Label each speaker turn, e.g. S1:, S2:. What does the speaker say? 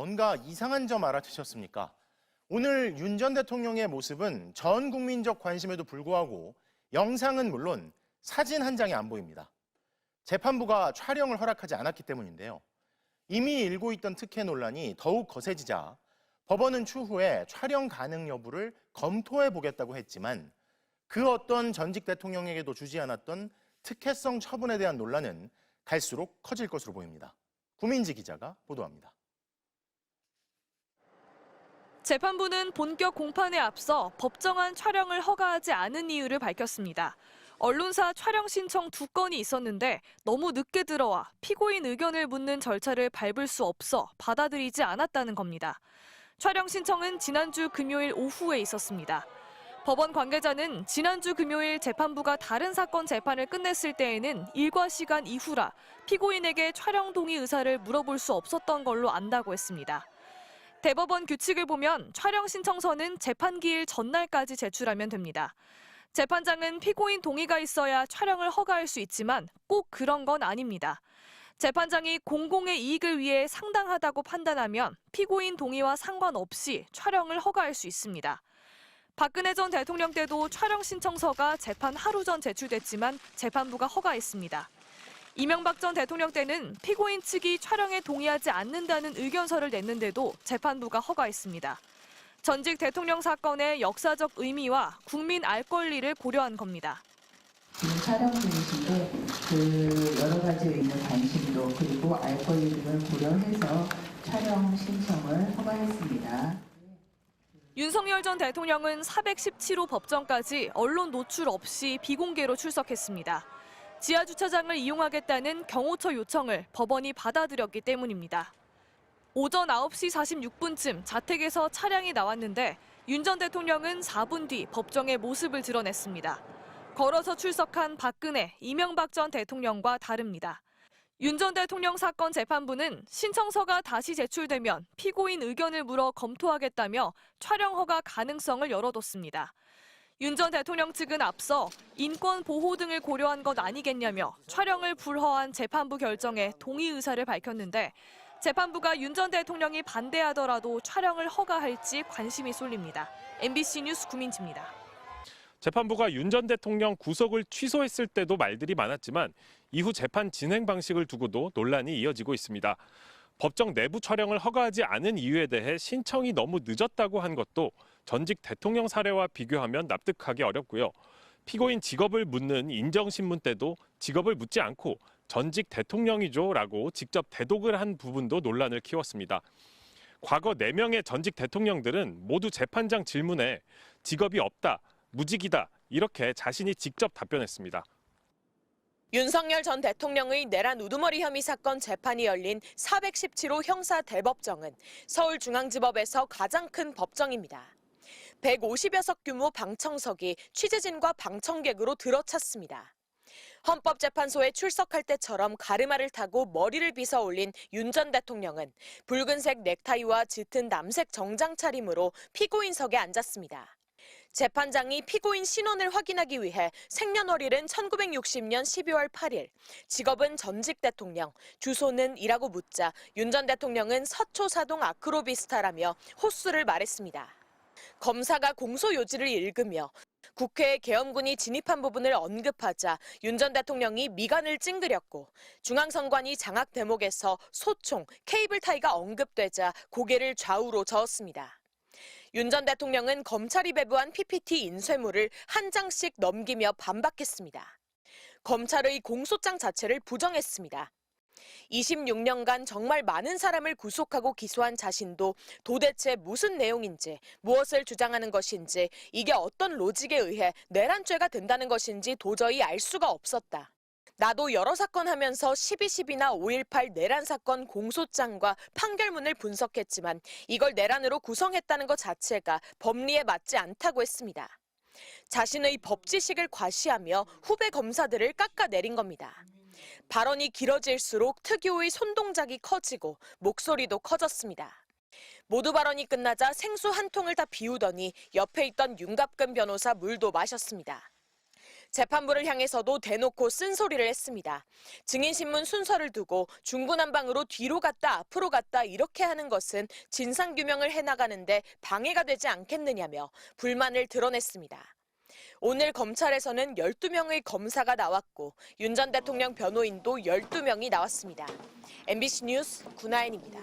S1: 뭔가 이상한 점 알아채셨습니까? 오늘 윤 전 대통령의 모습은 전 국민적 관심에도 불구하고 영상은 물론 사진 한 장이 안 보입니다. 재판부가 촬영을 허락하지 않았기 때문인데요. 이미 일고 있던 특혜 논란이 더욱 거세지자 법원은 추후에 촬영 가능 여부를 검토해 보겠다고 했지만 그 어떤 전직 대통령에게도 주지 않았던 특혜성 처분에 대한 논란은 갈수록 커질 것으로 보입니다. 구민지 기자가 보도합니다.
S2: 재판부는 본격 공판에 앞서 법정안 촬영을 허가하지 않은 이유를 밝혔습니다. 언론사 촬영 신청 2건이 있었는데 너무 늦게 들어와 피고인 의견을 묻는 절차를 밟을 수 없어 받아들이지 않았다는 겁니다. 촬영 신청은 지난주 금요일 오후에 있었습니다. 법원 관계자는 지난주 금요일 재판부가 다른 사건 재판을 끝냈을 때에는 일과 시간 이후라 피고인에게 촬영 동의 의사를 물어볼 수 없었던 걸로 안다고 했습니다. 대법원 규칙을 보면 촬영 신청서는 재판기일 전날까지 제출하면 됩니다. 재판장은 피고인 동의가 있어야 촬영을 허가할 수 있지만 꼭 그런 건 아닙니다. 재판장이 공공의 이익을 위해 상당하다고 판단하면 피고인 동의와 상관없이 촬영을 허가할 수 있습니다. 박근혜 전 대통령 때도 촬영 신청서가 재판 하루 전 제출됐지만 재판부가 허가했습니다. 이명박 전 대통령 때는 피고인 측이 촬영에 동의하지 않는다는 의견서를 냈는데도 재판부가 허가했습니다. 전직 대통령 사건의 역사적 의미와 국민 알 권리를 고려한 겁니다.
S3: 지금 촬영 중이신데 여러 가지 있는 관심도 그리고 알 권리 등을 고려해서 촬영 신청을 허가했습니다.
S2: 윤석열 전 대통령은 417호 법정까지 언론 노출 없이 비공개로 출석했습니다. 지하 주차장을 이용하겠다는 경호처 요청을 법원이 받아들였기 때문입니다. 오전 9시 46분쯤 자택에서 차량이 나왔는데 윤 전 대통령은 4분 뒤 법정에 모습을 드러냈습니다. 걸어서 출석한 박근혜, 이명박 전 대통령과 다릅니다. 윤 전 대통령 사건 재판부는 신청서가 다시 제출되면 피고인 의견을 물어 검토하겠다며 촬영 허가 가능성을 열어뒀습니다. 윤 전 대통령 측은 앞서 인권 보호 등을 고려한 것 아니겠냐며 촬영을 불허한 재판부 결정에 동의 의사를 밝혔는데 재판부가 윤 전 대통령이 반대하더라도 촬영을 허가할지 관심이 쏠립니다. MBC 뉴스 구민지입니다.
S4: 재판부가 윤 전 대통령 구속을 취소했을 때도 말들이 많았지만 이후 재판 진행 방식을 두고도 논란이 이어지고 있습니다. 법정 내부 촬영을 허가하지 않은 이유에 대해 신청이 너무 늦었다고 한 것도 전직 대통령 사례와 비교하면 납득하기 어렵고요. 피고인 직업을 묻는 인정신문 때도 직업을 묻지 않고 전직 대통령이죠라고 직접 대독을 한 부분도 논란을 키웠습니다. 과거 4명의 전직 대통령들은 모두 재판장 질문에 직업이 없다, 무직이다 이렇게 자신이 직접 답변했습니다.
S5: 윤석열 전 대통령의 내란 우두머리 혐의 사건 재판이 열린 417호 형사 대법정은 서울중앙지법에서 가장 큰 법정입니다. 150여 석 규모 방청석이 취재진과 방청객으로 들어찼습니다. 헌법재판소에 출석할 때처럼 가르마를 타고 머리를 빗어 올린 윤 전 대통령은 붉은색 넥타이와 짙은 남색 정장 차림으로 피고인석에 앉았습니다. 재판장이 피고인 신원을 확인하기 위해 생년월일은 1960년 12월 8일, 직업은 전직 대통령, 주소는 이라고 묻자 윤 전 대통령은 서초사동 아크로비스타라며 호수를 말했습니다. 검사가 공소 요지를 읽으며 국회에 계엄군이 진입한 부분을 언급하자 윤 전 대통령이 미간을 찡그렸고 중앙선관위 장악 대목에서 소총, 케이블타이가 언급되자 고개를 좌우로 저었습니다. 윤 전 대통령은 검찰이 배부한 PPT 인쇄물을 한 장씩 넘기며 반박했습니다. 검찰의 공소장 자체를 부정했습니다. 26년간 정말 많은 사람을 구속하고 기소한 자신도 도대체 무슨 내용인지, 무엇을 주장하는 것인지, 이게 어떤 로직에 의해 내란죄가 된다는 것인지 도저히 알 수가 없었다. 나도 여러 사건 하면서 12.12나 5.18 내란 사건 공소장과 판결문을 분석했지만 이걸 내란으로 구성했다는 것 자체가 법리에 맞지 않다고 했습니다. 자신의 법지식을 과시하며 후배 검사들을 깎아내린 겁니다. 발언이 길어질수록 특유의 손동작이 커지고 목소리도 커졌습니다. 모두 발언이 끝나자 생수 한 통을 다 비우더니 옆에 있던 윤갑근 변호사 물도 마셨습니다. 재판부를 향해서도 대놓고 쓴소리를 했습니다. 증인신문 순서를 두고 중구난방으로 뒤로 갔다 앞으로 갔다 이렇게 하는 것은 진상규명을 해나가는데 방해가 되지 않겠느냐며 불만을 드러냈습니다. 오늘 검찰에서는 12명의 검사가 나왔고 윤 전 대통령 변호인도 12명이 나왔습니다. MBC 뉴스 구나인입니다.